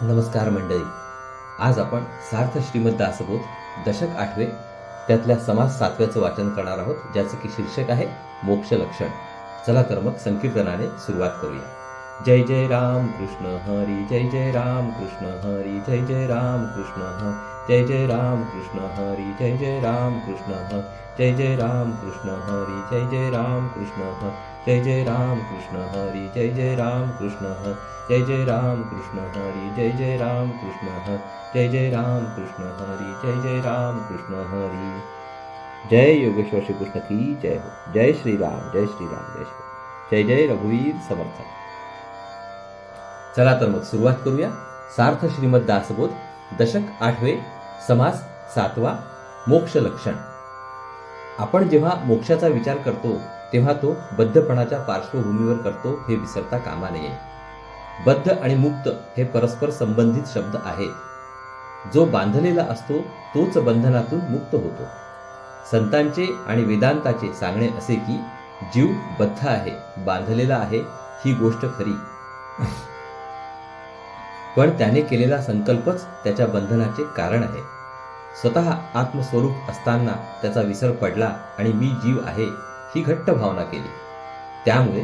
नमस्कार मंडळी. आज आपण सार्थ श्रीमद दासबोध दशक 8 त्यातल्या समास 7 वाचन करणार आहोत, ज्याचं की शीर्षक आहे मोक्ष लक्षण. चला तर मग संकीर्तनाने सुरुवात करूया. जय जय राम कृष्ण हरी, जय जय राम कृष्ण हरी, जय जय राम कृष्ण हरी, जय जय राम कृष्ण हरी, जय जय राम कृष्ण हरी, जय जय राम कृष्ण हरी, जय जय राम कृष्ण हरी, जय जय राम कृष्ण हरी, जय जय राम कृष्ण हरी, जय जय राम कृष्ण हरी, जय जय राम कृष्ण हरी, जय जय राम कृष्ण हरी, जय जय राम कृष्ण हरी. जय योगेश्वर श्री कृष्ण की जय हो. जय श्रीराम, जय श्रीराम, जय श्री, जय जय रघुवीर समर्थ. चला तर मग सुरुवात करूया. सार्थ श्रीमद दासबोध दशक 8 समास 7 मोक्ष लक्षण. आपण जेव्हा मोक्षाचा विचार करतो तेव्हा तो बद्धपणाच्या पार्श्वभूमीवर करतो हे विसरता कामा नये. बद्ध आणि मुक्त हे परस्पर संबंधित शब्द आहेत. जो बांधलेला असतो तोच बंधनातून मुक्त होतो. संतांचे आणि वेदांताचे सांगणे असे की जीव बद्ध आहे, बांधलेला आहे ही गोष्ट खरी, पण त्याने केलेला संकल्पच त्याच्या बंधनाचे कारण आहे. स्वतः आत्मस्वरूप असताना त्याचा विसर पडला आणि मी जीव आहे ही घट्ट भावना केली. त्यामुळे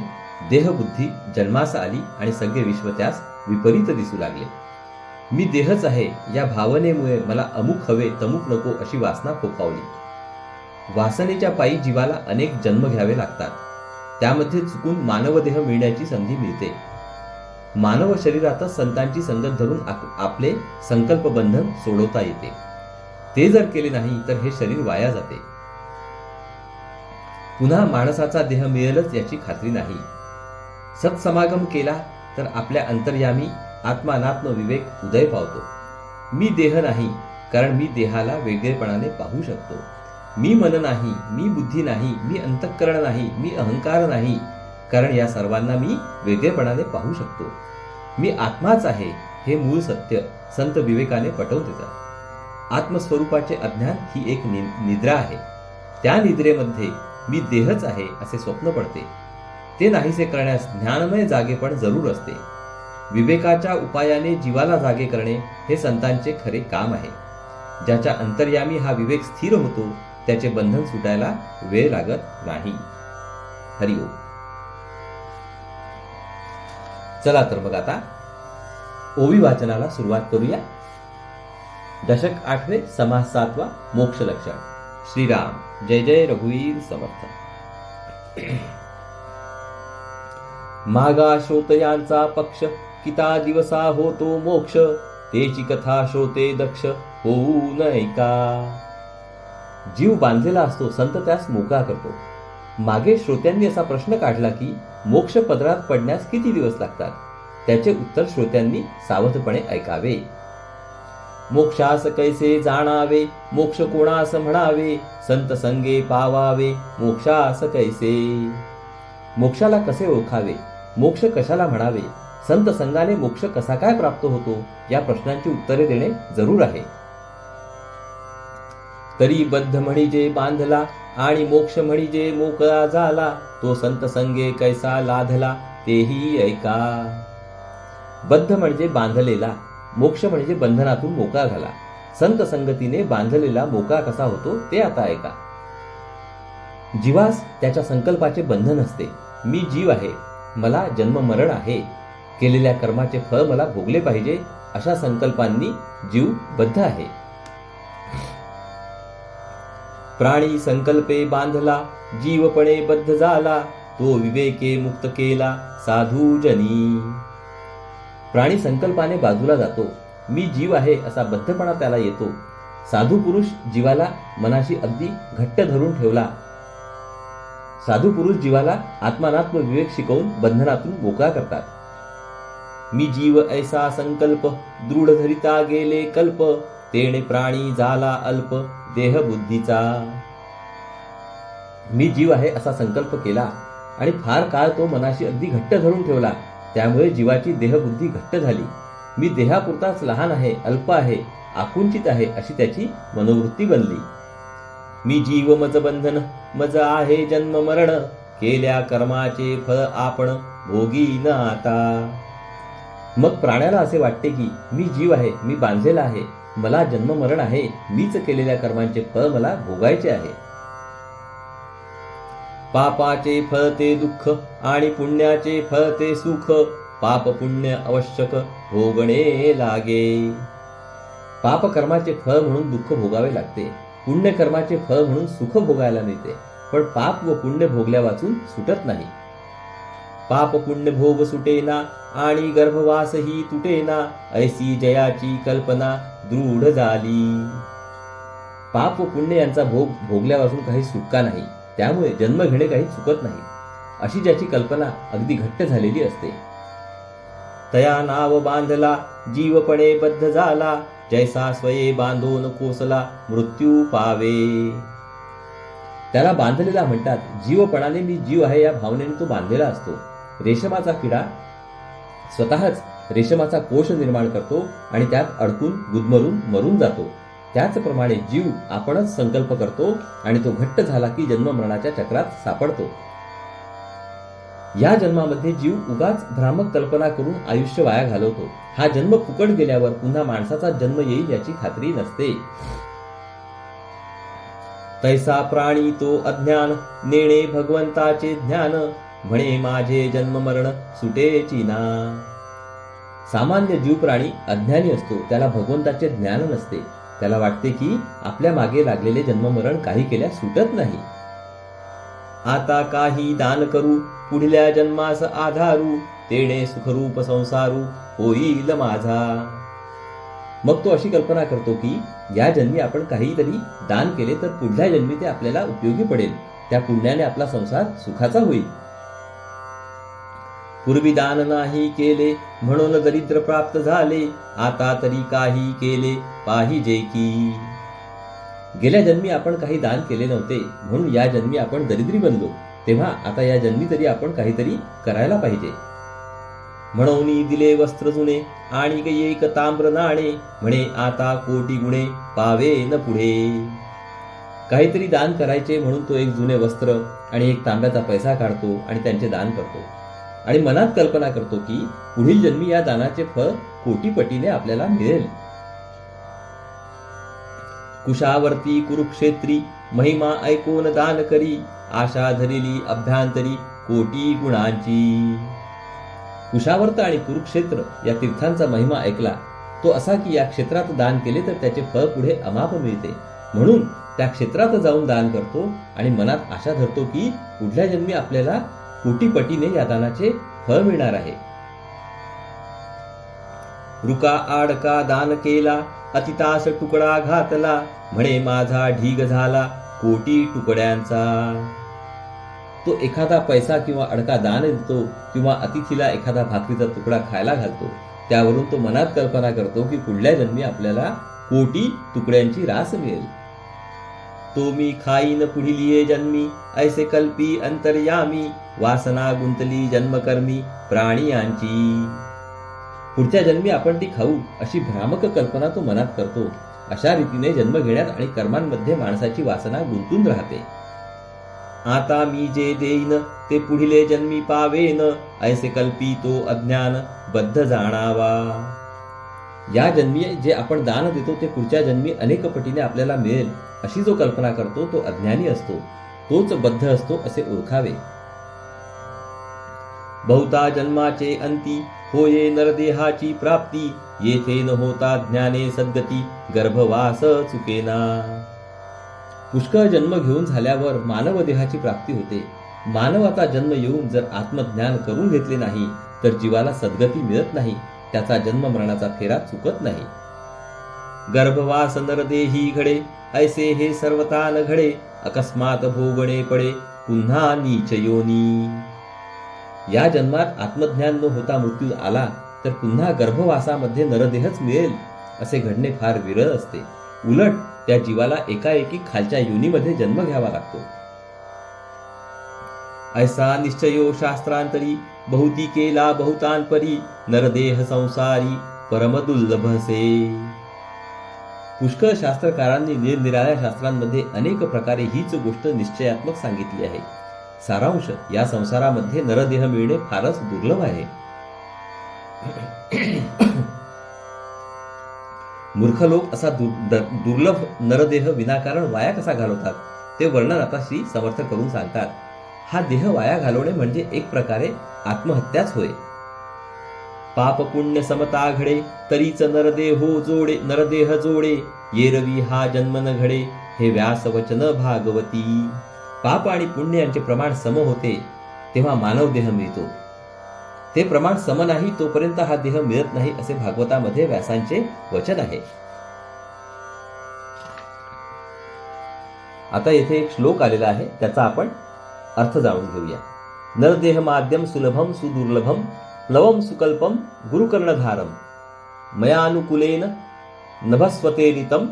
देहबुद्धी जन्मास आली आणि सगळे विश्व त्यास विपरीत दिसू लागले. मी देहच आहे या भावनेमुळे मला अमुक हवे तमुक नको अशी वासना फोफावली. वासनेच्या पायी जीवाला अनेक जन्म घ्यावे लागतात. त्यामध्ये चुकून मानवदेह मिळण्याची संधी मिळते. मानव शरीरातच संतांची संगत धरून आपले संकल्प बंधन सोडवता येते. ते जर केले नाही तर हे शरीर वाया जाते. पुन्हा माणसाचा देह मिळेलच याची खात्री नाही. सत्समागम केला तर आपल्या अंतर्यामी आत्मानात्म विवेक उदय पावतो. मी देह नाही कारण मी देहाला वेगळेपणाने पाहू शकतो. मी मन नाही, मी बुद्धी नाही, मी अंतःकरण नाही, मी अहंकार नाही, कारण या सर्वांना मी वेगळेपणाने पाहू शकतो. मी आत्माच आहे हे मूळ सत्य संत विवेकाने पटवून देतात. आत्मस्वरूपाचे अज्ञान ही एक निद्रा आहे. त्या निद्रेमध्ये मी देहच आहे असे स्वप्न पडते. ते नाहीसे करण्यास ज्ञानमय जागेपण जरूर असते. विवेकाच्या उपायाने जीवाला जागे करणे हे संतांचे खरे काम आहे. ज्याच्या अंतर्यामी हा विवेक स्थिर होतो त्याचे बंधन सुटायला वेळ लागत नाही. हरिओम. चला तर मग आता ओवी वाचनाला सुरुवात करूया. दशक 8 समास 7 मोक्ष लक्षण. श्रीराम, जय जय रघुवीर समर्थ. मागा श्रोतयांचा पक्ष किता दिवसा होतो मोक्ष, तेची कथा श्रोते दक्ष होऊ नये का. जीव बांधलेला असतो, संत त्यास मोकळा करतो. मागे श्रोत्यांनी असा प्रश्न काढला की मोक्ष पदरात पडण्यास किती दिवस लागतात. त्याचे उत्तर श्रोत्यांनी सावधपणे ऐकावे. मोक्षास कैसे जाणावे, मोक्ष कोणास म्हणावे, संत संगे पावावे, मोक्षास कैसे. मोक्षाला कसे ओळखावे, मोक्ष कशाला म्हणावे, संत संगाने मोक्ष कसा काय प्राप्त होतो, या प्रश्नांची उत्तरे देणे जरूर आहे. तरी बद्ध म्हणजे बांधला आणि मोक्ष म्हणजे मोकळा झाला, तो संत संगे कैसा लाधला तेही ऐका. बद्ध म्हणजे बांधलेला, मोक्ष म्हणजे बंधनातून मोकळा झाला. संत संगतीने बांधलेला मोकळा कसा होतो ते आता ऐका. जीवास त्याच्या संकल्पाचे बंधन असते. मी जीव आहे, मला जन्म मरण आहे, केलेल्या कर्माचे फळ मला भोगले पाहिजे अशा संकल्पांनी जीव बद्ध आहे. प्राणी संकल्पे बांधला, जीवपणे बद्ध झाला, तो विवेके मुक्त केला साधू जनी. प्राणी संकल्पाने बाजूला जातो. मी जीव आहे असा बद्धपणा त्याला येतो. साधू पुरुष जीवाला मनाशी अगदी घट्ट धरून ठेवला. साधू पुरुष जीवाला आत्मानात्म विवेक शिकवून बंधनातून मोकळा करतात. मी जीव ऐसा संकल्प, दृढ धरिता गेले कल्प, तेणे प्राणी झाला अल्प देह बुद्धीचा. मी जीव आहे असा संकल्प केला आणि फार काळ तो मनाशी अगदी घट्ट धरून ठेवला. त्यामुळे जीवाची देहबुद्धी घट्ट झाली. मी देहापुरताच लहान आहे, अल्प आहे, आकुंचित आहे अशी त्याची मनोवृत्ती बनली. मी जीव मज बंधन, मज आहे जन्म मरण, केल्या कर्माचे फळ आपण भोगी न आता. मग प्राण्याला असे वाटते की मी जीव आहे, मी बांधलेला आहे, मला जन्म मरण आहे, मीच केलेल्या कर्मांचे फळ मला भोगायचे आहे. पापाचे फळ ते दुःख आणि पुण्याचे फळ ते सुख, पाप पुण्य आवश्यक भोगणे लागे. पाप कर्माचे फळ म्हणून दुःख भोगावे लागते, पुण्य कर्माचे फळ म्हणून सुख भोगायला मिळते, पण पाप व पुण्य भोगल्या वाचून सुटत नाही. पाप पुण्य भोग सुटेना आणि गर्भवासही तुटेना, ऐसी जयाची कल्पना दृढ झाली. पाप व पुण्य यांचा भोग भोगल्यापासून काही सुटका नाही, त्यामुळे जन्म घेणे काही चुकत नाही, अशी ज्याची कल्पना अगदी घट्ट झालेली असते. तया नाव बांधला जीवपणे बद्ध झाला, जैसा स्वये बांधून कोसला मृत्यू पावे. त्याला बांधलेला म्हणतात. जीवपणाने मी जीव आहे या भावनेने तो बांधलेला असतो. रेशमाचा किडा स्वतःच रेशमाचा कोश निर्माण करतो आणि त्यात अडकून गुदमरून मरून जातो. त्याचप्रमाणे जीव आपणच संकल्प करतो आणि तो घट्ट झाला की जन्म मरणाच्या चक्रात सापडतो. या जन्मामध्ये जीव उगाच भ्रामक कल्पना करून आयुष्य वाया घालवतो. हा जन्म फुकट गेल्यावर पुन्हा माणसाचा जन्म येईल याची खात्री नसते. तैसा प्राणी तो अज्ञान, नेणे भगवंताचे ज्ञान, म्हणे माझे जन्म मरण सुटेची ना. सामान्य जीव प्राणी अज्ञानी असतो, त्याला भगवंताचे ज्ञान नसते. त्याला वाटते की आपल्या मागे लागलेले जन्ममरण काही केल्या सुटत नाही. आता काही दान करू, पुढल्या जन्मास आधारू, तेणे सुखरूप संसारू होईल माझा. मग तो अशी कल्पना करतो की या जन्मी आपण काहीतरी दान केले तर पुढल्या जन्मी ते आपल्याला उपयोगी पडेल, त्या पुण्याने आपला संसार सुखाचा होईल. पूर्वी दान नाही केले म्हणून दरिद्र प्राप्त झाले, आता तरी काही केले पाहिजे की. गेल्या जन्मी आपण काही दान केले नव्हते म्हणून या जन्मी आपण दरिद्री बनलो, तेव्हा आता या जन्मी तरी आपण काहीतरी करायला पाहिजे. म्हणून दिले वस्त्र जुने आणि एक ताम्र नाणे, म्हणे आता कोटी गुणे पावे न पुढे. काहीतरी दान करायचे म्हणून तो एक जुने वस्त्र आणि एक तांब्याचा पैसा काढतो आणि त्यांचे दान करतो आणि मनात कल्पना करतो की पुढील जन्मी या दानाचे फळ कोटीपटीने आपल्याला मिळेल. कुशावर्ती कुरुक्षेत्री महिमा ऐकून दान करी, आशा धरिली अभ्यांतरी कोटी गुणांची. कुशावर्त आणि कुरुक्षेत्र या तीर्थांचा महिमा ऐकला तो असा की या क्षेत्रात दान केले तर त्याचे फळ पुढे अमाप मिळते, म्हणून त्या क्षेत्रात जाऊन दान करतो आणि मनात आशा धरतो की पुढल्या जन्मी आपल्याला कोटीपटीने या दानाचे फळ मिळणार आहे. रुका आडका दान केला, अतितास तुकडा घातला, म्हणे माझा ढीग झाला कोटी तुकड्यांचा. तो एखादा पैसा किंवा अडका दान देतो किंवा अतिथीला एखादा भाकरीचा तुकडा खायला घालतो, त्यावरून तो मनात कल्पना करतो की पुढल्या जन्मी आपल्याला कोटी तुकड्यांची रास मिळेल. तो मी खाईन पुढील जन्मी, ऐसे कल्पी अंतर्यामी, वासना गुंतली जन्मकर्मी प्राणियांची. पुढच्या जन्मी आपण ती खाऊ अशी भ्रामक कल्पना तो मनात करतो. अशा रीतीने जन्म घेण्यात आणि कर्मांमध्ये माणसाची वासना गुंतून राहते. आता मी जे देईन ते पुढील जन्मी पावेन, ऐसे कल्पी तो अज्ञान बद्ध जाणावा. या जन्मी जे आपण दान देतो ते पुढच्या जन्मी अनेक पटीने आपल्याला मिळेल अशी जो कल्पना करतो तो अज्ञानी असतो, तोच बद्ध असतो असे ओळखावे. बहुता जन्माचे अंती होये नरदेहाची प्राप्ती, येथे न होता ज्ञाने सद्गती गर्भवास चुकेना. पुष्कळ जन्म घेऊन झाल्यावर मानव देहाची प्राप्ती होते. मानवाचा जन्म येऊन जर आत्मज्ञान करून घेतले नाही तर जीवाला सद्गती मिळत नाही, त्याचा जन्म मरणाचा फेरा चुकत नाही. गर्भवास नरदेही घडे, ऐसे हे सर्वतान घडे, अकस्मात भोगणे पडे पुन्हा नीच योनी. या जन्मात आत्मज्ञान न होता मृत्यू आला तर पुन्हा गर्भवासामध्ये नरदेहच मिळेल असे घडणे फार विरळ असते. उलट त्या जीवाला एकाएकी खालच्या योनीमध्ये जन्म घ्यावा लागतो. ऐसा निश्चयो शास्त्रांतरी, बहुती केला बहुतांपरी, नरदेह संसारी परमदुर्लभसे. पुष्कळ शास्त्रकारांनी निरनिराळ्या शास्त्रांमध्ये अनेक प्रकारे हीच गोष्ट निश्चयात्मक सांगितली आहे. सारांश, या संसारामध्ये नरदेह मिळणे फारच दुर्लभ आहे. मूर्ख लोक असा दुर्लभ नरदेह विनाकारण वाया कसा घालवतात ते वर्णन आता श्री समर्थ करून सांगतात. हा देह वाया घालवणे म्हणजे एक प्रकारे आत्महत्याच होय. पाप पुण्य समता घडे तरीच नरदेह जोडे येरवी हा जन्म न घडे हे व्यास वचन भागवती. पाप आणि पुण्य यांचे प्रमाण सम होते तेव्हा मानव देह मिळतो. ते प्रमाण सम नाही तोपर्यंत हा देह मिळत नाही असे भागवतामध्ये व्यासांचे वचन आहे. आता येथे एक श्लोक आलेला आहे त्याचा आपण अर्थ जाणून घेऊया. नरदेह माध्यम सुलभम सुदुर्लभम प्लवम सुकल्पम गुरुकर्णधारम मयानुकुलेन नभस्वतेरितम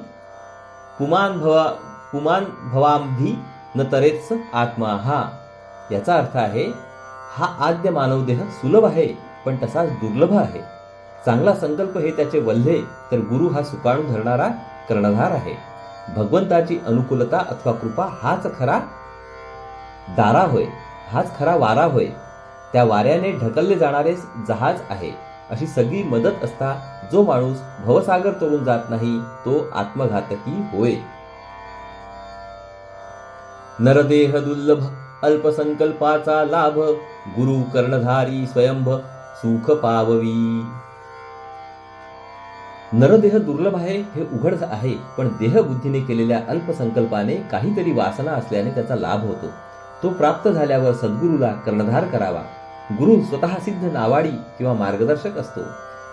पुमान भवांधी न तरेत्स आत्मा हा. याचा अर्थ आहे हा आद्य मानव देह सुलभ आहे पण तसाच दुर्लभ आहे. चांगला संकल्प हे त्याचे वल्हे तर गुरु हा सुकाणू धरणारा कर्णधार आहे. भगवंताची अनुकूलता अथवा कृपा हाच खरा दारा होय, हाच खरा वारा होय. त्या वाऱ्याने ढकलले जाणारे जहाज आहे. अशी सगळी मदत असता जो माणूस भवसागर तोडून जात नाही तो आत्मघातकी होय. नरदेह दुर्लभ अल्पसंकल्पाचा लाभ गुरु कर्णधारी स्वयंभ सुख पाववी. नरदेह दुर्लभ आहे हे उघड आहे पण देहबुद्धीने केलेल्या अल्पसंकल्पाने काहीतरी वासना असल्याने त्याचा लाभ होतो. तो प्राप्त झाल्यावर सद्गुरूला कर्णधार करावा. गुरु स्वतः सिद्ध नावाडी किंवा मार्गदर्शक असतो.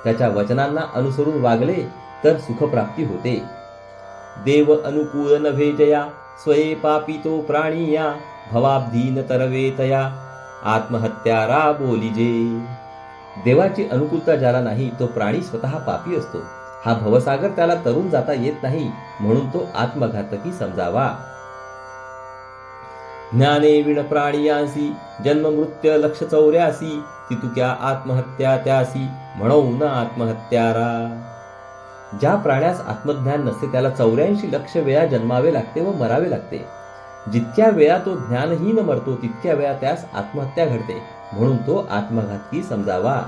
त्याच्या वचनांना अनुसरून वागले तर सुखप्राप्ती होते. देव अनुकूल नभे जया स्वये पापितो प्राणिया भवाब्धीन तरवेतया आत्महत्यारा बोलिजे. देवाची अनुकूलता ज्याला नाही तो प्राणी स्वतः पापी असतो. हा भवसागर त्याला तरून जाता येत नाही म्हणून तो आत्मघातकी समजावा. ज्ञाने विण प्राणियांसी जन्म मृत्यू लक्ष 84 तितुक्या आत्महत्या त्यासी म्हणून आत्महत्यारा. ज्या प्राण्यास आत्मज्ञान नसते त्याला 84 लक्ष वेळा जन्मावे लागते व मरावे लागते. जितक्या वेळा तो ज्ञानहीन मरतो तितक्या वेळा त्यास आत्महत्या घडते म्हणून तो आत्मघातकी समजावा.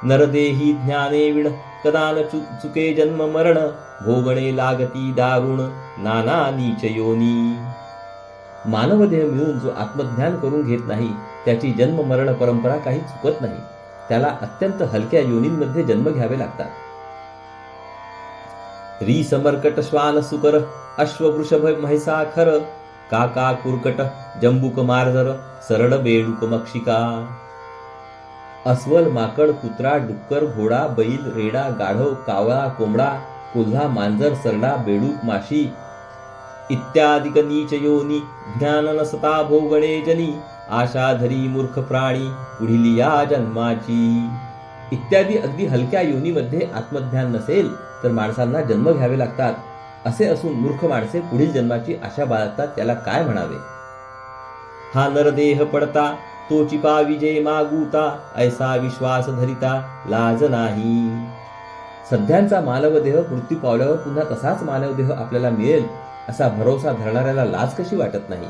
नरदेही ज्ञाने विण कदान चुके जन्म मरण भोगणे लागती दारुण नाना नीच योनी. मानवदेह मिळून जो आत्मज्ञान करून घेत नाही त्याची जन्म मरण परंपरा काही चुकत नाही. त्याला अत्यंत हलक्या योनींमध्ये जन्म घ्यावे लागतात. री समर्कट श्वान सुकर अश्व वृषभ म्हैसाखर काका कुरकट जंबुक मार्जर सरळ बेडूक मक्षिका. अस्वल माकड कुत्रा डुक्कर घोडा बैल रेडा गाढव कावळा कोंबडा कोल्हा मांजर सरडा बेडूक माशी इत्यादिक नीच योनी ज्ञान नसता भोगणे जनी आशाधरी मूर्ख प्राणी पुढील या जन्माची. इत्यादी अगदी हलक्या योनीमध्ये आत्मज्ञान नसेल तर माणसांना जन्म घ्यावे लागतात. असे असून मूर्ख माणसे पुढील जन्माची आशा बाळगतात त्याला काय म्हणावे. हा नरदेह पडता तोची पाविजे मागुता ऐसा विश्वास धरिता लाज नाही. सध्यांचा मानवदेह मृत्यू पावल्यावर पुन्हा तसाच मानवदेह आपल्याला मिळेल असा भरोसा धरणाऱ्याला लाज कशी वाटत नाही.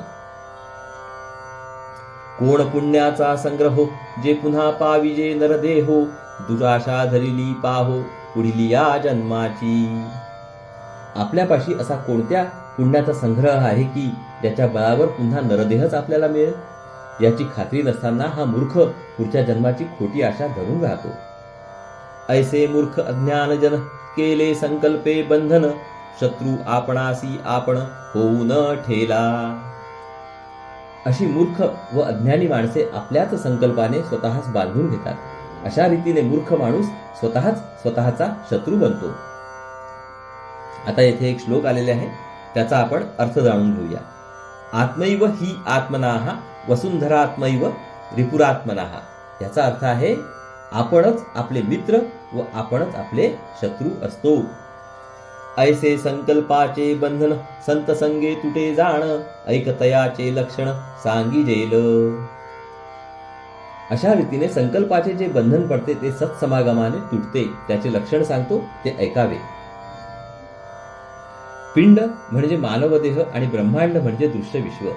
कोण पुण्याचा संग्रहो जे पुन्हा पाविजे नरदेहो दुराशा धरिली पाहो पुढील या जन्माची. आपल्यापाशी असा कोणत्या पुण्याचा संग्रह आहे की ज्याच्या बळावर पुन्हा नरदेहच आपल्याला मिळेल. याची खात्री नसताना हा मूर्ख पुढच्या जन्माची खोटी आशा धरून राहतो. ऐसे मूर्ख अज्ञानजन केले संकल्पे बंधन शत्रू आपणासी आपण होऊ न ठेला. अशी मूर्ख व अज्ञानी माणसे आपल्याच संकल्पाने स्वतःच बांधून घेतात. अशा रीतीने मूर्ख माणूस स्वतःचा शत्रू बनतो. आता येथे एक श्लोक आलेले आहे त्याचा आपण अर्थ जाणून घेऊया. आत्मैव ही आत्मनाः वसुंधरात्मैव रिपुरात्मनाः. याचा अर्थ आहे आपणच आपले मित्र व आपणच आपले शत्रू असतो. ऐसे संकल्पाचे बंधन संत संगे तुटे जाण ऐकतयाचे लक्षण सांगिजेल. अशा रीतीने संकल्पाचे जे बंधन पडते ते सत्समागमाने तुटते. त्याचे लक्षण सांगतो ते ऐकावे. पिंड म्हणजे मानवदेह आणि ब्रह्मांड म्हणजे दृश्य विश्व.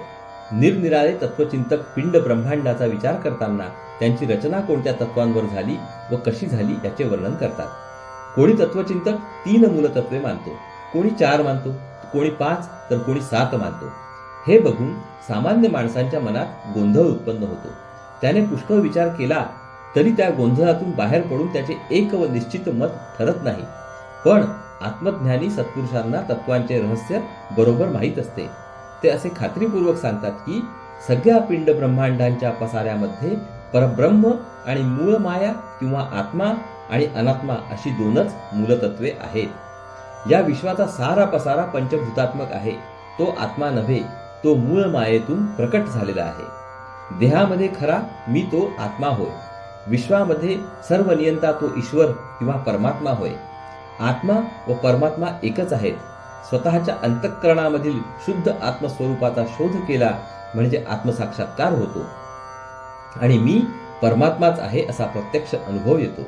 निरनिराळे तत्वचिंतक पिंड ब्रह्मांडाचा विचार करताना त्यांची रचना कोणत्या तत्वांवर झाली व कशी झाली याचे वर्णन करतात. कोणी तत्वचिंतक 3 मूलतत्वे मानतो, कोणी 4 मानतो, कोणी 5 तर कोणी 7 मानतो. हे बघून सामान्य माणसांच्या मनात गोंधळ उत्पन्न होतो. त्याने पुष्कळ विचार केला तरी त्या गोंधळातून बाहेर पडून त्याचे एक व निश्चित मत ठरत नाही. पण आत्मज्ञानी सत्पुरुषांना तत्वांचे रहस्य बरोबर माहीत असते. ते असे खात्रीपूर्वक सांगतात की सगळ्या पिंड ब्रह्मांडांच्या पसाऱ्यामध्ये परब्रह्म आणि मूळ माया किंवा आत्मा आणि अनात्मा अशी 2च मूलतत्वे आहेत. या विश्वाचा सारा पसारा पंचभूतात्मक आहे. तो आत्मा नव्हे, तो मूळ मायेतून प्रकट झालेला आहे. देहामध्ये खरा मी तो आत्मा होय. विश्वामध्ये सर्व नियंता तो ईश्वर किंवा परमात्मा होय. आत्मा व परमात्मा एकच आहेत. स्वतःच्या अंतःकरणामधील शुद्ध आत्मस्वरूपाचा शोध केला म्हणजे आत्मसाक्षात्कार होतो आणि मी परमात्माच आहे असा प्रत्यक्ष अनुभव येतो.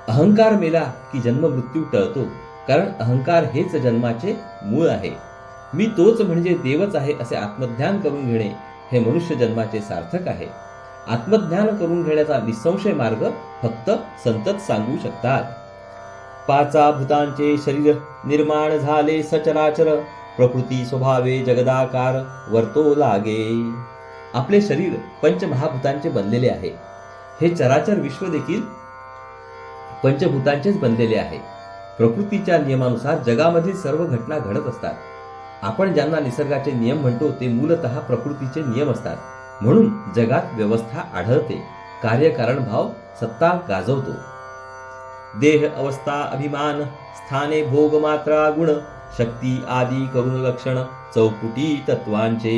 अहंकार मेला की जन्म मृत्यू टळतो, कारण अहंकार हेच जन्माचे मूळ आहे. मी तोच म्हणजे देवच आहे असे आत्मज्ञान करून घेणे हे मनुष्य जन्माचे सार्थक आहे. आत्मज्ञान करून घेण्याचा निसंशय मार्ग फक्त संतच सांगू शकतात. 5 भूतांचे शरीर निर्माण झाले सचराचर, प्रकृती स्वभावे जगदाकार वर्तो लागे. आपले शरीर पंचमहाभूतांचे बनलेले आहे. हे चराचर विश्व देखील पंचभूतांचेच बनलेले आहे. प्रकृतीच्या नियमानुसार जगामधील सर्व घटना घडत असतात. आपण ज्यांना निसर्गाचे नियम म्हणतो ते मूलतः प्रकृतीचे नियम असतात. म्हणून जगात व्यवस्था आढळते. कार्यकारण भाव सत्ता गाजवतो. देह अवस्था अभिमान स्थाने भोग मात्रा गुण शक्ती आदी करून लक्षण चौकुटी तत्वांचे.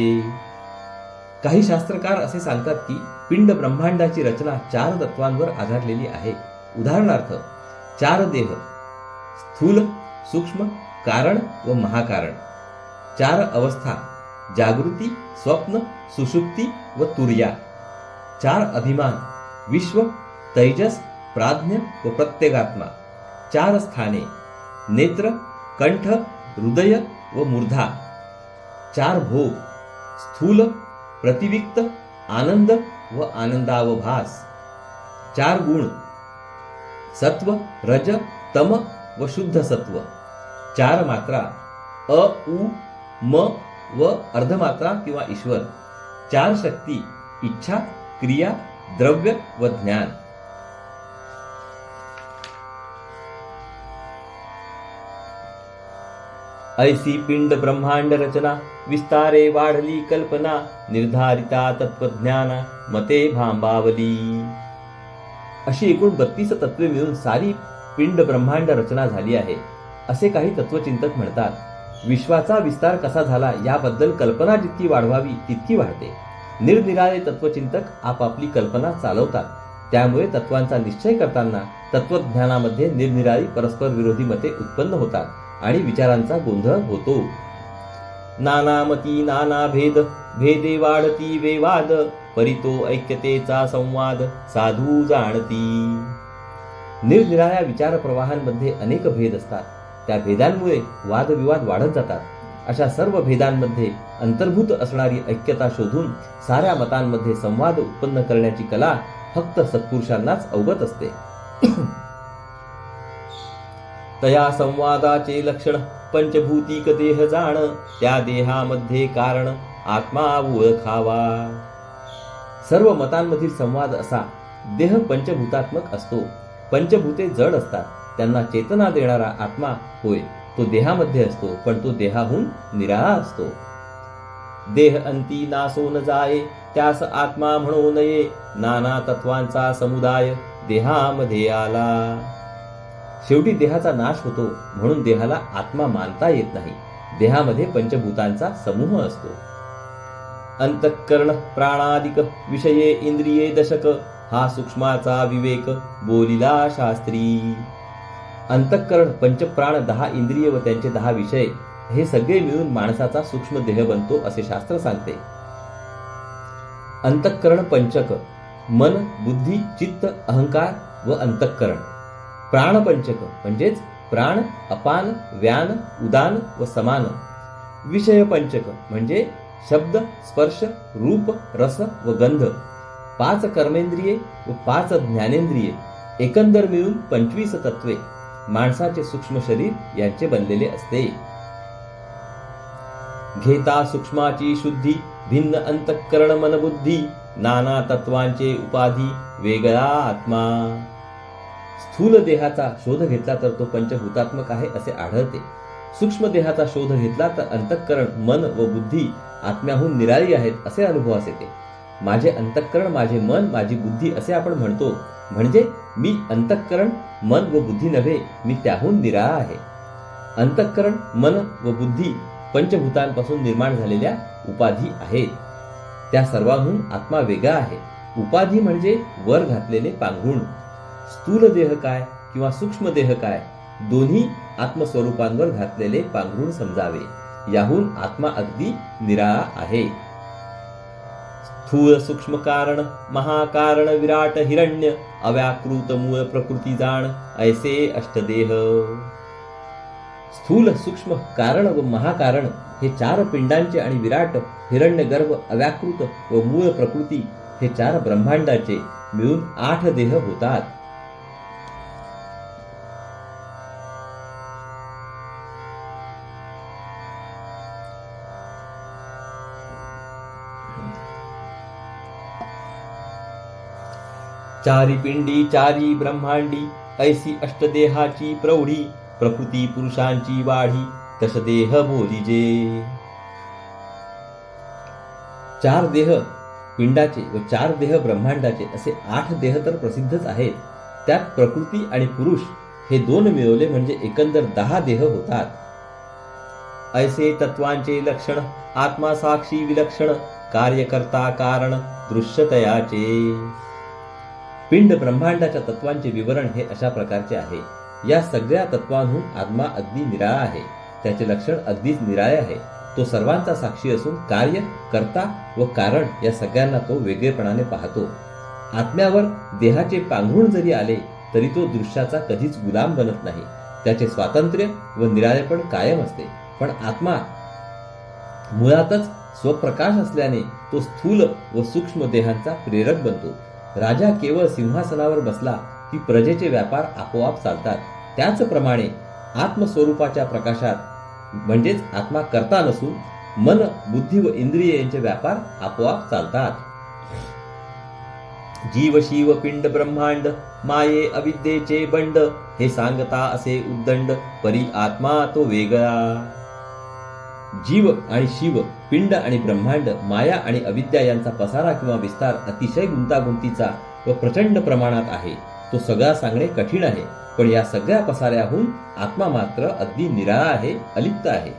काही शास्त्रकार असे सांगतात की पिंड ब्रह्मांडाची रचना 4 तत्वांवर आधारलेली आहे. उदाहरणार्थ 4 देह, स्थूल, सूक्ष्म, कारण व महाकारण. 4 अवस्था, जागृती, स्वप्न, सुषुप्ती व तुर्या. 4 अभिमान, विश्व, तैजस, प्राज्ञ व प्रत्यगात्मा. 4 स्थाने, नेत्र, कंठ, हृदय व मूर्धा. 4 भोग, स्थूल, प्रतिविक्त, आनंद व आनंदावभास. 4 गुण, सत्व, रज, तम व शुद्ध सत्व. 4 मात्रा, अ, उ, म व अर्धमात्रा किंवा ईश्वर. 4 शक्ती, इच्छा, क्रिया, द्रव्य व ज्ञान. ऐसी पिंड ब्रह्मांड रचना विस्तारे वाढली कल्पना निर्धारिता तत्वज्ञाना मते भांबावली. अशी एकूण 32 तत्वे मिळून सारी पिंड ब्रह्मांड रचना झाली आहे असे काही तत्वचिंतक म्हणतात. विश्वाचा विस्तार कसा झाला याबद्दल कल्पना जितकी वाढवावी तितकी वाढते. निरनिराळे तत्वचिंतक आपापली कल्पना चालवतात. त्यामुळे तत्वांचा निश्चय करताना तत्वज्ञानामध्ये निरनिराळी परस्पर विरोधी मते उत्पन्न होतात आणि विचारांचा गोंधळ होतो. नानामती नाना भेद भेदे वाढती वेवाद परितो ऐक्यतेचा संवाद साधू जाणती. निरनिराळ्या विचार प्रवाहांमध्ये अनेक भेद असतात. त्या भेदांमुळे वादविवाद वाढत जातात. अशा सर्व भेदांमध्ये अंतर्भूत असणारी ऐक्यता शोधून साऱ्या मतांमध्ये संवाद उत्पन्न करण्याची कला फक्त सत्पुरुषांनाच अवगत असते. तया संवादाचे लक्षण पंचभूतिक देह जाण त्या देहामध्ये कारण आत्मा ओळखावा. सर्व मतांमधील संवाद असा. देह पंचभूतात्मक असतो. पंचभूते जड असतात. त्यांना चेतना देणारा आत्मा होय तो देहामध्ये असतो, पण तो देहाहून निराळा असतो. देह अंती नासो न जाये त्यास आत्मा म्हणू नये. नाना तत्वांचा समुदाय देहामध्ये आला. शेवटी देहाचा नाश होतो म्हणून देहाला आत्मा मानता येत नाही. देहामध्ये पंचभूतांचा समूह असतो. अंतःकरण प्राणादिक विषये इंद्रिये दशक हा सूक्ष्माचा विवेक बोलिला शास्त्री. अंतःकरण, पंचप्राण, 10 इंद्रिय व त्यांचे 10 विषय हे सगळे मिळून माणसाचा सूक्ष्म देह बनतो असे शास्त्र सांगते. अंतःकरण पंचक मन, बुद्धी, चित्त, अहंकार व अंतःकरण. प्राणपंचक म्हणजेच प्राण, अपान, व्यान, उदान व समान. विषय पंचक म्हणजे शब्द, स्पर्श, रूप, रस व गंध, 5 कर्मेंद्रिये व 5 ज्ञानेंद्रिये एकंदर मिळून 25 तत्वे माणसाचे सूक्ष्म शरीर यांचे बनलेले असते. घेता सूक्ष्माची शुद्धी, भिन्न अंतःकरण मनबुद्धी, नाना तत्वांचे उपाधी, वेगळा आत्मा. स्थूल देहाचा शोध घेतला तर तो पंचभूतात्मक आहे असे आढळते. सूक्ष्म देहाचा शोध घेतला तर अंतःकरण, मन व बुद्धी आत्म्याहून निराळी आहेत असे अनुभवास येते. माझे अंतःकरण, माझे मन, माझी बुद्धी असे आपण म्हणतो, म्हणजे मी अंतःकरण, मन व बुद्धी नव्हे, मी त्याहून निराळा आहे. अंतःकरण, मन व बुद्धी पंचभूतांपासून निर्माण झालेल्या उपाधी आहेत. त्या सर्वांहून आत्मा वेगळा आहे. उपाधी म्हणजे वर घातलेले पांघरुण. स्थूल देह काय किंवा सूक्ष्म देह काय, दोन्ही आत्मस्वरूपांवर घातलेले पांघरुण समजावे. याहून आत्मा अगदी निराळा आहे. स्थूल सूक्ष्म कारण, महाकारण विराट हिरण्य, अव्याकृत मूळ प्रकृती जाण, ऐसे अष्टदेह. स्थूल, सूक्ष्म, कारण व महाकारण हे 4 पिंडांचे आणि विराट, हिरण्यगर्भ, अव्याकृत व मूळ प्रकृती हे 4 ब्रह्मांडाचे मिळून 8 देह होतात. चारी पिंडी चारी ब्रह्मांडी, ऐसी अष्टदेहाची प्रौढी, प्रकृती पुरुषांची वाढी, तश देह बोलिजे. 4 देह पिंडाचे व 4 देह ब्रह्मांडाचे असे 8 देह तर प्रसिद्धच आहेत. त्यात प्रकृती आणि पुरुष हे 2 मिळवले म्हणजे एकंदर 10 देह होतात. ऐसे तत्वांचे लक्षण, आत्मा साक्षी विलक्षण, कार्यकर्ता कारण दृश्यतयाचे. पिंड ब्रह्मांडाच्या तत्वांचे विवरण हे अशा प्रकारचे आहे. या सगळ्या तत्वांहून आत्मा अगदी निराळा आहे. त्याचे लक्षण अगदीच निराळे आहे. तो सर्वांचा साक्षी असून कार्य, कर्ता व कारण या सगळ्यांना तो वेगळेपणाने पाहतो. आत्म्यावर देहाचे पांघरुण जरी आले तरी तो दृश्याचा कधीच गुलाम बनत नाही. त्याचे स्वातंत्र्य व निराळेपण कायम असते. पण आत्मा मुळातच स्वप्रकाश असल्याने तो स्थूल व सूक्ष्म देहांचा प्रेरक बनतो. राजा केवळ सिंहासनावर बसला की प्रजेचे व्यापार आपोआप चालतात. त्याचप्रमाणे आत्मस्वरूपाच्या प्रकाशात म्हणजेच आत्मा कर्ता नसून मन, बुद्धी व इंद्रिय यांचे व्यापार आपोआप चालतात. जीव शिव पिंड ब्रह्मांड, माये अविद्येचे बंड, हे सांगता असे उद्दंड, परी आत्मा तो वेगळा. जीव आणि शिव, पिंड आणि ब्रह्मांड, माया आणि अविद्या यांचा पसारा किंवा विस्तार अतिशय गुंतागुंतीचा व प्रचंड प्रमाणात आहे. तो सगळा सांगणे कठीण आहे. पण या सगळ्या पसाऱ्याहून आत्मा मात्र अगदी निराळा आहे, अलिप्त आहे.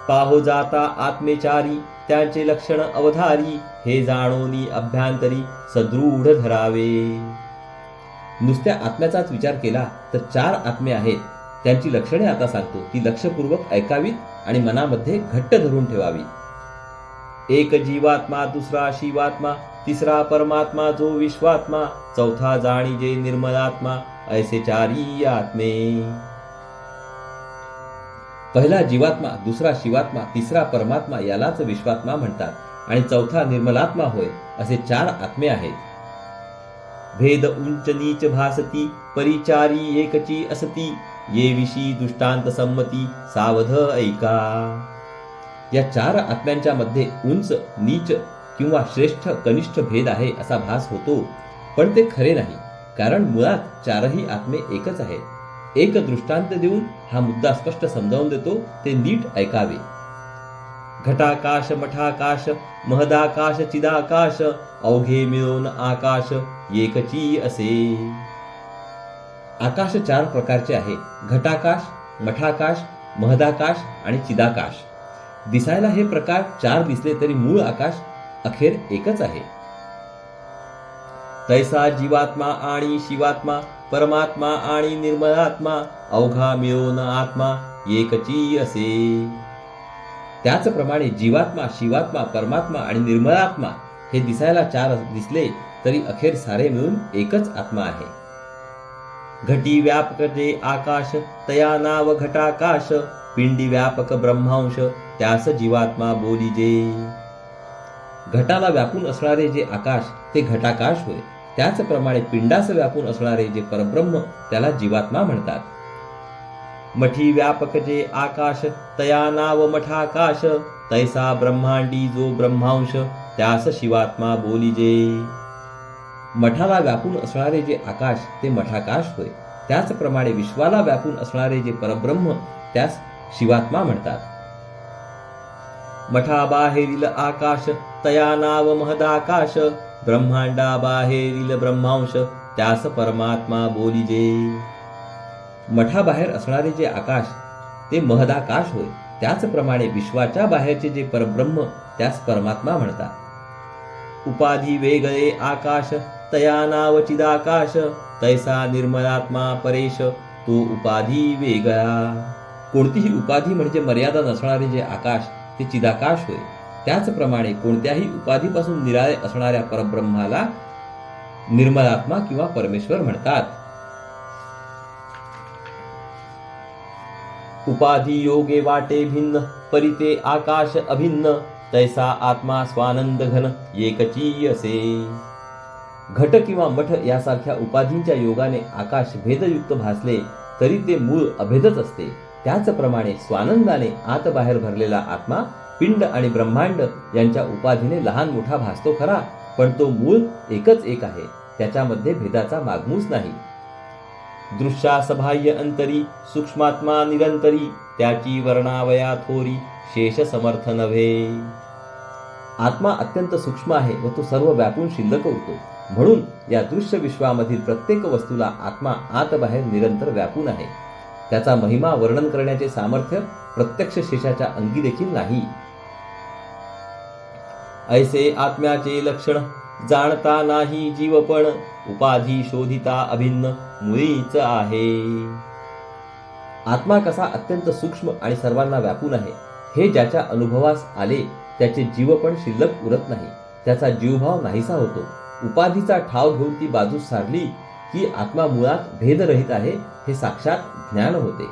पाहो जाता आत्मेचारी, त्यांचे लक्षण अवधारी, हे जाणोनी अभ्यांतरी सदृढ धरावे. नुसत्या आत्म्याचाच विचार केला तर 4 आत्मे आहेत. त्यांची लक्षणे आता सांगतो, ती लक्षपूर्वक ऐकावीत आणि मनामध्ये घट्ट धरून ठेवावी. एक जीवात्मा, दुसरा शिवात्मा, तिसरा परमात्मा जो विश्वात्मा, चौथा जाणीजे निर्मलात्मा, ऐसे 4 आत्मे. पहिला जीवात्मा, दुसरा शिवात्मा, तिसरा परमात्मा यालाच विश्वात्मा म्हणतात आणि चौथा निर्मलात्मा होय. असे 4 आत्मे आहेत. भेद उंच नीच भासती, परिचारी एकची असती, ये विषी दृष्टांत संमती, सावध ऐका. या 4 आत्म्यांच्या मध्ये उंच, नीच किंवा श्रेष्ठ, कनिष्ठ भेद आहे असा भास होतो. पण ते खरे नाही, कारण मुळात 4ही आत्मे एकच आहेत. एक दृष्टांत देऊन हा मुद्दा स्पष्ट समजावून देतो, ते नीट ऐकावे. घटाकाश, मठाकाश, महदाकाश, चिदाकाश, अवघे मिळून आकाश, एकची असे. आकाश 4 प्रकारचे आहे. घटाकाश, मठाकाश, महदाकाश आणि चिदाकाश. दिसायला हे प्रकार 4 दिसले तरी मूळ आकाश अखेर एकच आहे. तैसा जीवात्मा आणि शिवात्मा, परमात्मा आणि निर्मलात्मा, अवघा मिळून आत्मा एकची असे. त्याचप्रमाणे जीवात्मा, शिवात्मा, परमात्मा आणि निर्मलात्मा हे दिसायला 4 दिसले तरी अखेर सारे मिळून एकच आत्मा आहे. घटी व्यापक जे आकाश, तया नाव घटाकाश, पिंडी व्यापक ब्रह्मांश त्यास जीवात्मा बोलिजे. घटाला व्यापून असणारे जे आकाश ते घटाकाश होय. त्याचप्रमाणे पिंडास व्यापून असणारे जे परब्रह्म त्याला जीवात्मा म्हणतात. मठी व्यापक जे आकाश तया नाव मठाकाश तैसा ब्रह्मांडी जो ब्रह्मांश त्यास शिवात्मा बोलिजे. मठाला व्यापून असणारे जे आकाश ते मठाकाश होय. त्याचप्रमाणे विश्वाला व्यापून असणारे जे परब्रह्म त्यास शिवात्मा म्हणतात. मठाबाहेरील आकाश तया नाव महदाकाश ब्रह्मांडा बाहेरील ब्रह्मांश त्यास परमात्मा बोलिजे. मठाबाहेर असणारे जे आकाश ते महदाकाश होय. त्याचप्रमाणे विश्वाच्या बाहेरचे जे परब्रह्म त्यास परमात्मा म्हणतात. उपाधी वेगळे आकाश तया नाव चिदाकाश तैसा निर्मलात्मा परेश तो उपाधी वेगळा. कोणतीही उपाधी म्हणजे मर्यादा नसणारे जे आकाश ते चिदाकाश होय. त्याचप्रमाणे कोणत्याही उपाधीपासून निराळे असणाऱ्या परब्रह्माला निर्मलात्मा किंवा परमेश्वर म्हणतात. उपाधी योगे वाटे भिन्न परिते आकाश अभिन्न तैसा आत्मा स्वानंद घन एकची असे. घट किंवा मठ यासारख्या उपाधींच्या योगाने आकाश भेदयुक्त भासले तरी ते मूळ अभेदच असते. त्याचप्रमाणे स्वानंदाने आत बाहेर भरलेला आत्मा पिंड आणि ब्रह्मांड यांच्या उपाधीने लहान मोठा भासतो खरा, पण तो मूळ एकच एक आहे. त्याच्यामध्ये भेदाचा मागमूस नाही. दृश्यासबाह्य अंतरी सूक्ष्मात्मा निरंतरी त्याची वर्णावया थोरी शेष समर्थ नव्हे. आत्मा अत्यंत सूक्ष्म आहे व तो सर्व व्यापून शिल्लक उरतो. म्हणून या दृश्य विश्वामधील प्रत्येक वस्तूला आत्मा आत बाहेर निरंतर व्यापून आहे. त्याचा महिमा वर्णन करण्याचे सामर्थ्य प्रत्यक्ष शेषाच्या अंगी देखील नाही. ऐसे आत्म्याचे लक्षण जाणता नाही जीवपण उपाधी शोधिता अभिन्न मुळीच आहे. आत्मा कसा अत्यंत सूक्ष्म आणि सर्वांना व्यापून आहे हे ज्याच्या अनुभवास आले त्याचे जीवपण शिल्लक उरत नाही. त्याचा जीवभाव नाहीसा होतो. उपाधीचा ठाव घेऊन ती बाजूस सारली की आत्मा मुळात भेदरहित आहे हे साक्षात ज्ञान होते.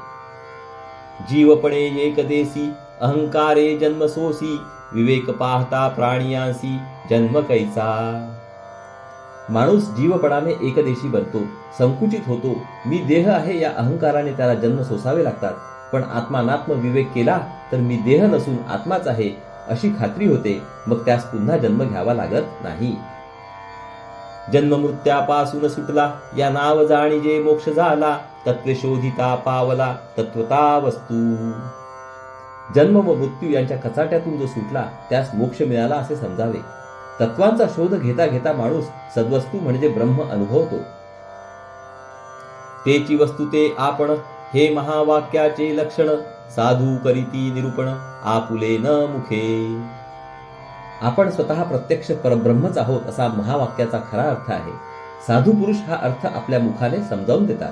जीवपणे एकदेसी अहंकारे जन्मसोसी विवेक पाहता प्राणियांसी जन्म कैसा. माणूस जीवपणाने एकदेशी बनतो, संकुचित होतो. मी देह आहे या अहंकाराने त्याला जन्म सोसावे लागतात. पण आत्मानात्म विवेक केला तर मी देह नसून आत्माच आहे अशी खात्री होते. मग त्यास पुन्हा जन्म घ्यावा लागत नाही. जन्ममृत्यापासून सुटला या नाव जाणीजे मोक्ष झाला तत्वे शोधिता पावला तत्वता वस्तू. जन्म व मृत्यू यांच्या कचाट्यातून जो सुटला त्यास मोक्ष मिळाला असे समजावे. तत्वांचा शोध घेता घेता माणूस सद्वस्तू म्हणजे ब्रह्म अनुभवतो. तेची वस्तू ते आपण हे महावाक्याचे लक्षण साधू करीती निरूपण आपुले न मुखे. आपण स्वतः प्रत्यक्ष परब्रह्मच आहोत असा महावाक्याचा खरा अर्थ आहे. साधू पुरुष हा अर्थ आपल्या मुखाने समजावून देतात.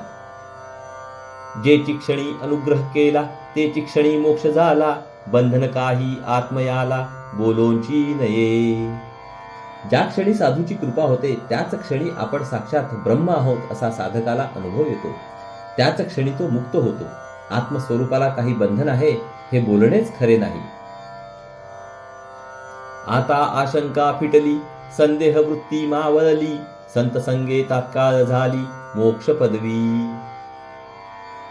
जे चिक्षणी अनुग्रह केला ते चिक्षणी मोक्ष झाला बंधन काही आत्मयाला बोलोंची नये. ज्या क्षणी साधूची कृपा होते त्याच क्षणी आपण साक्षात ब्रह्म आहोत असा साधकाला अनुभव येतो. त्याच क्षणी तो मुक्त होतो. आत्मस्वरूपाला काही बंधन आहे हे बोलणेच खरे नाही. आता आशंका फिटली संदेह वृत्ती मावळली संत संगे तात्काळ झाली मोक्ष पदवी.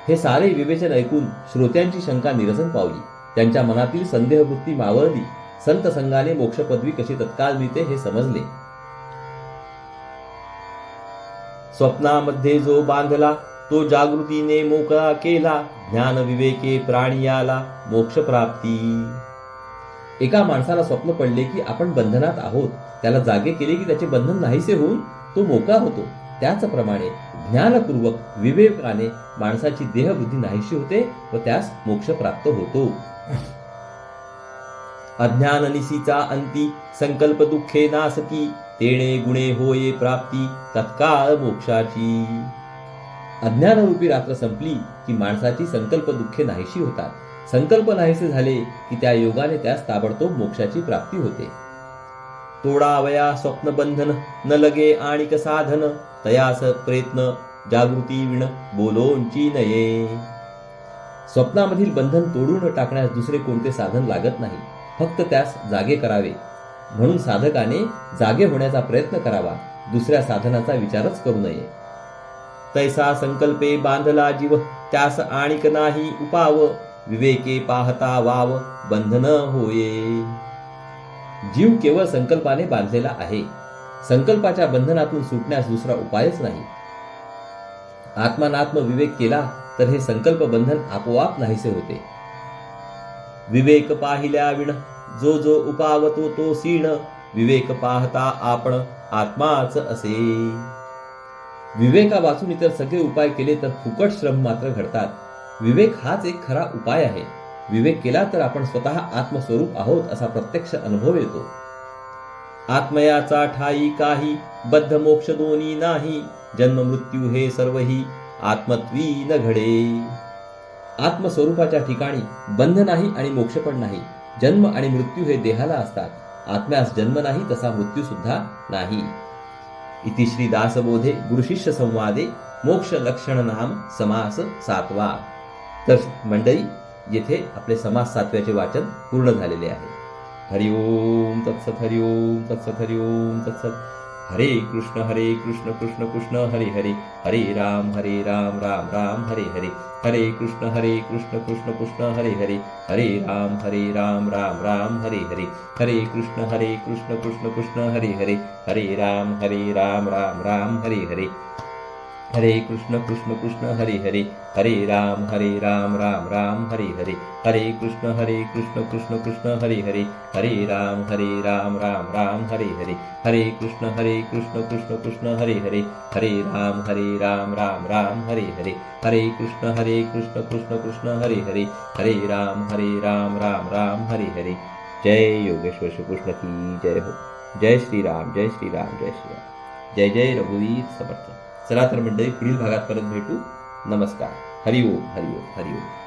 हे सारे विवेचन ऐकून श्रोत्यांची शंका निरसन पावली. त्यांच्या मनातील संदेह वृत्ती मावळली. संत संघाने मोक्ष पदवी कशी तत्काळ मिळते हे समजले. स्वप्नामध्ये जो बांधला तो जागृतीने मोकळा केला ज्ञान विवेके प्राणियाला मोक्ष प्राप्ती. एका माणसाला स्वप्न पडले की आपण बंधनात आहोत. त्याला जागे केले की त्याचे बंधन नाहीसे होऊन तो मोकळा होतो. त्याचप्रमाणे ज्ञानपूर्वक विवेकाने माणसाची देहबुद्धी नाहीशी होते व त्यास मोक्ष प्राप्त होतो. अज्ञान निसीचा अंती संकल्प दुःखे नासती तेणे गुणे होये प्राप्ती तत्काळ मोक्षाची. अज्ञानरूपी रात्र संपली की माणसाची संकल्प दुःखे नाहीशी होतात. संकल्प नाहीसे झाले की त्या योगाने त्यास ताबडतोब मोक्षाची प्राप्ती होते. तोडावया स्वप्न बंधन न लगे आणिक साधन तयास प्रयत्न जागृती विण बोलोंची नये. स्वप्नामधील बंधन तोडून टाकण्यास दुसरे कोणते साधन लागत नाही, फक्त त्यास जागे करावे. म्हणून साधकाने जागे होण्याचा प्रयत्न करावा, दुसऱ्या साधनाचा विचारच करू नये. तैसा संकल्पे बांधला जीव, त्यास आणिक नाही उपाव. विवेके पाहता वाव, बंधन होये. जीव केवळ संकल्पाने बांधलेला आहे. संकल्पाच्या बंधनातून सुटण्यास दुसरा उपायच नाही. आत्मानात्म विवेक केला तर हे संकल्प बंधन आपोआप नाहीसे होते. विवेक पाहिल्या विण, जो जो उपावतो तो सीण. विवेक पाहता आपण आत्माच असे. विवेका वाचून इतर सगळे उपाय केले तर फुकट श्रम मात्र घडतात. विवेक हाच एक खरा उपाय आहे. विवेक केला तर आपण स्वतः आत्मस्वरूप आहोत असा प्रत्यक्ष अनुभव येतो. आत्मयाचा ठाई काही, बद्ध मोक्ष दोन्ही नाही. जन्म मृत्यू हे सर्वही आत्मत्वी न घडे. आत्मस्वरूपाच्या ठिकाणी बंध नाही आणि मोक्ष पण नाही. जन्म आणि मृत्यू हे देहाला असतात. आत्म्यास जन्म नाही तसा मृत्यू सुद्धा नाही. इति श्री दासबोधे गुरुशिष्य संवादे मोक्ष लक्षण नाम समास 7वा. तर मंडळी, येथे आपले समास 7व्याचे वाचन पूर्ण झालेले आहे. हरि ओम तत्सत. हरि ओम तत्सत. हरि ओम तत्सत. हरे कृष्ण कृष्ण कृष्ण हरे हरे. हरे राम राम राम हरे हरे. हरे कृष्ण कृष्ण कृष्ण हरे हरे. हरे राम राम राम हरे हरे. हरे कृष्ण कृष्ण कृष्ण हरे हरे. हरे राम राम राम हरे हरे. हरे कृष्ण कृष्ण हरे हरे. हरे राम राम राम हरे हरे. हरे कृष्ण कृष्ण कृष्ण हरे हरे. हरे राम राम राम हरे हरे. हरे कृष्ण कृष्ण कृष्ण हरे हरे. हरे राम राम राम हरे हरे. हरे कृष्ण कृष्ण कृष्ण हरे हरे. हरे राम राम राम हरे हरे. जय योगेश्वर श्री कृष्ण की जय हो. जय श्रीराम जय श्रीराम जय श्रीराम. जय जय रघुवीर समर्थ. चला तर मंडळी, पुढील भागात परत भेटू. नमस्कार. हरि ओम हरि ओम हरि ओम.